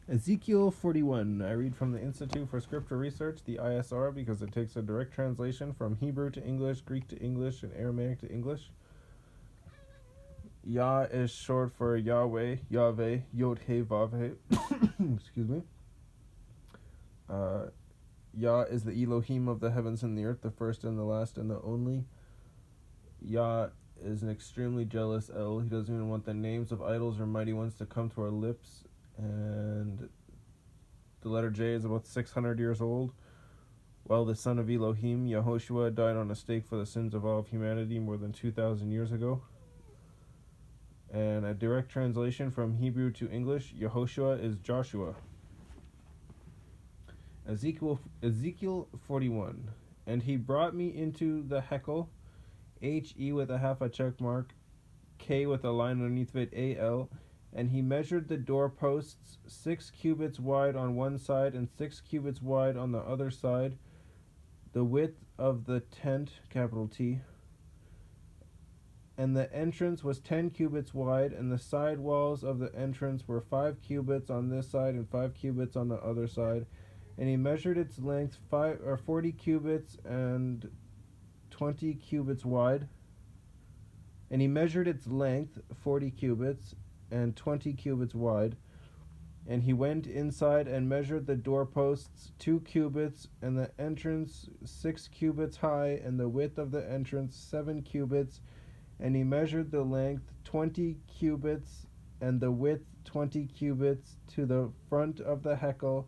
Ezekiel 41. I read from the Institute for Scripture Research, the ISR, because it takes a direct translation from Hebrew to English, Greek to English, and Aramaic to English. Yah is short for YahWeh, YahWeh, Yod-He, Vav-He. Excuse me. Yah is the Elohim of the heavens and the earth, the first and the last and the only. Yah is an extremely jealous El. He doesn't even want the names of idols or mighty ones to come to our lips. And the letter J is about 600 years old. While the son of Elohim, Yehoshua, died on a stake for the sins of all of humanity more than 2,000 years ago. And a direct translation from Hebrew to English, Yehoshua is Joshua. Ezekiel 41. And he brought me into the Hekel, H-E with a half a check mark, K with a line underneath it, A-L, and he measured the doorposts 6 cubits wide on one side and 6 cubits wide on the other side, the width of the tent, capital T, and the entrance was 10 cubits wide, and the side walls of the entrance were 5 cubits on this side and 5 cubits on the other side. And he measured its length 40 cubits and 20 cubits wide. And he measured its length 40 cubits and 20 cubits wide. And he went inside and measured the doorposts 2 cubits, and the entrance 6 cubits high, and the width of the entrance 7 cubits. And he measured the length 20 cubits and the width 20 cubits to the front of the Hekel.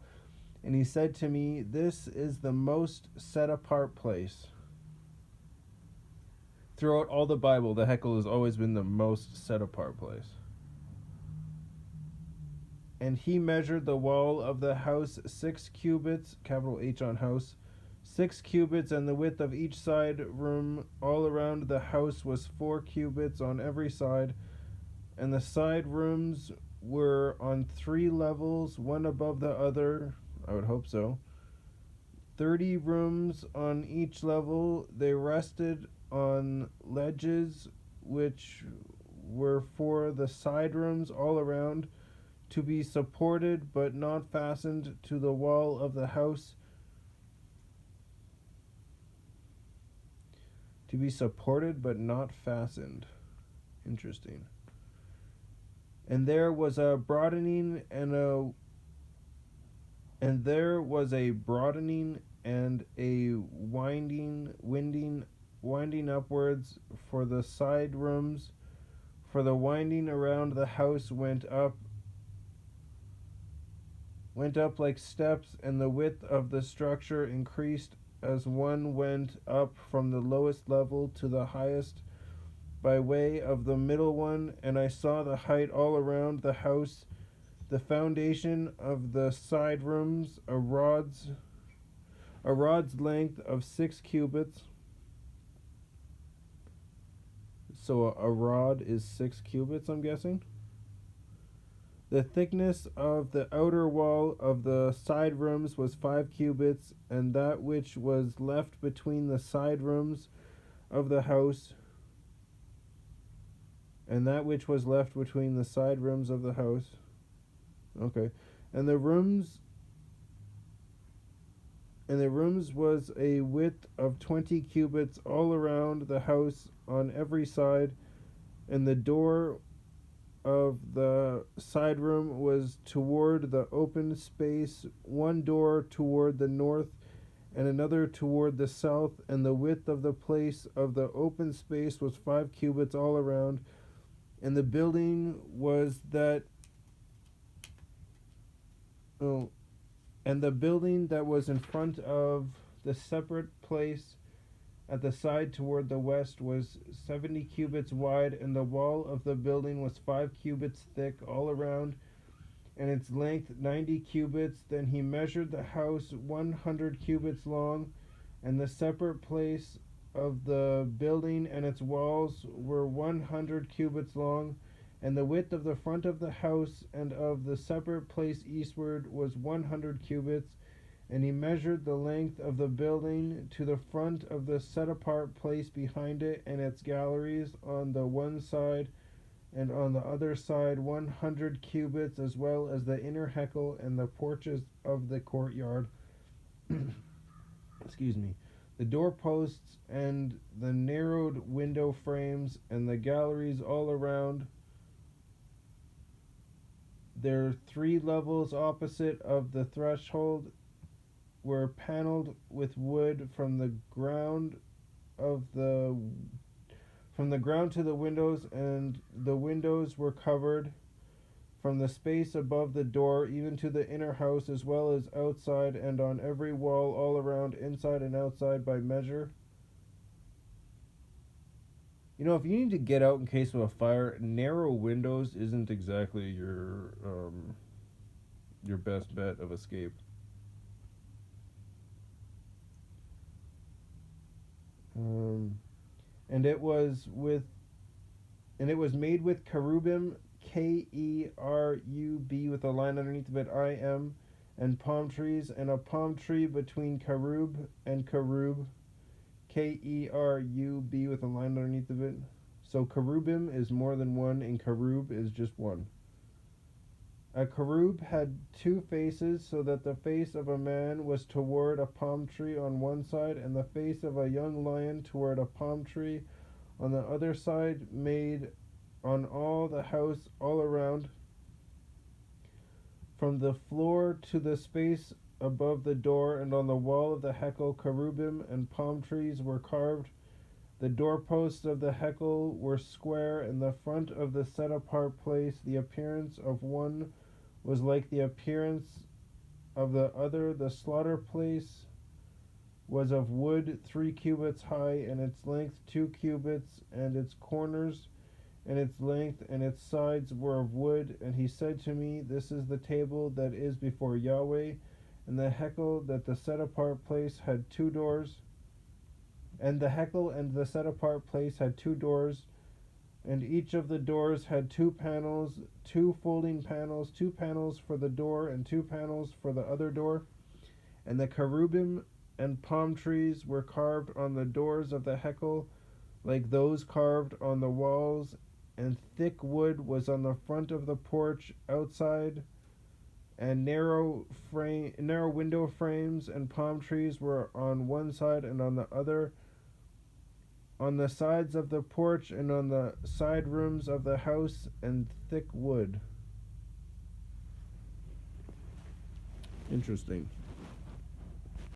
And he said to me, "This is the most set apart place." Throughout all the Bible, the Hekel has always been the most set apart place. And he measured the wall of the house 6 cubits, capital H on house, 6 cubits, and the width of each side room all around the house was 4 cubits on every side. And the side rooms were on 3 levels, one above the other. I would hope so. 30 rooms on each level. They rested on ledges, which were for the side rooms all around, to be supported but not fastened to the wall of the house. To be supported but not fastened. Interesting. And there was a broadening and a winding upwards for the side rooms, for the winding around the house went up like steps, and the width of the structure increased as one went up from the lowest level to the highest by way of the middle one. And I saw the height all around the house, the foundation of the side rooms, a rod's length of 6 cubits. So a rod is 6 cubits, I'm guessing. The thickness of the outer wall of the side rooms was 5 cubits, and that which was left between the side rooms of the house, Okay. And the rooms was a width of 20 cubits all around the house on every side, and the door of the side room was toward the open space, one door toward the north and another toward the south, and the width of the place of the open space was 5 cubits all around. And the building was that was in front of the separate place at the side toward the west was 70 cubits wide, and the wall of the building was 5 cubits thick all around, and its length 90 cubits. Then he measured the house 100 cubits long, and the separate place of the building and its walls were 100 cubits long, and the width of the front of the house and of the separate place eastward was 100 cubits. And he measured the length of the building to the front of the set-apart place behind it, and its galleries on the one side and on the other side 100 cubits, as well as the inner hekel and the porches of the courtyard. Excuse me. The doorposts and the narrowed window frames and the galleries all around. Their 3 levels opposite of the threshold were paneled with wood from the ground to the windows, and the windows were covered from the space above the door even to the inner house, as well as outside and on every wall all around, inside and outside, by measure. You know, if you need to get out in case of a fire, narrow windows isn't exactly your best bet of escape. And it was made with cherubim, Kerub, with a line underneath of it, IM, and palm trees, and a palm tree between cherub and cherub, Kerub, with a line underneath of it. So cherubim is more than one, and cherub is just one. A cherub had 2 faces, so that the face of a man was toward a palm tree on one side, and the face of a young lion toward a palm tree on the other side, made on all the house all around, from the floor to the space above the door, and on the wall of the hekel, cherubim and palm trees were carved. The doorposts of the hekel were square, and the front of the set-apart place, the appearance of one was like the appearance of the other. The slaughter place was of wood 3 cubits high, and its length 2 cubits, and its corners and its length and its sides were of wood. And he said to me, this is the table that is before YahWeh, and the hekel that the set-apart place had 2 doors. And the hekel and the set-apart place had 2 doors, and each of the doors had 2 panels, 2 folding panels, 2 panels for the door and 2 panels for the other door. And the cherubim and palm trees were carved on the doors of the hekel, like those carved on the walls, and thick wood was on the front of the porch outside, and narrow window frames and palm trees were on one side and on the other, on the sides of the porch and on the side rooms of the house, and thick wood. Interesting.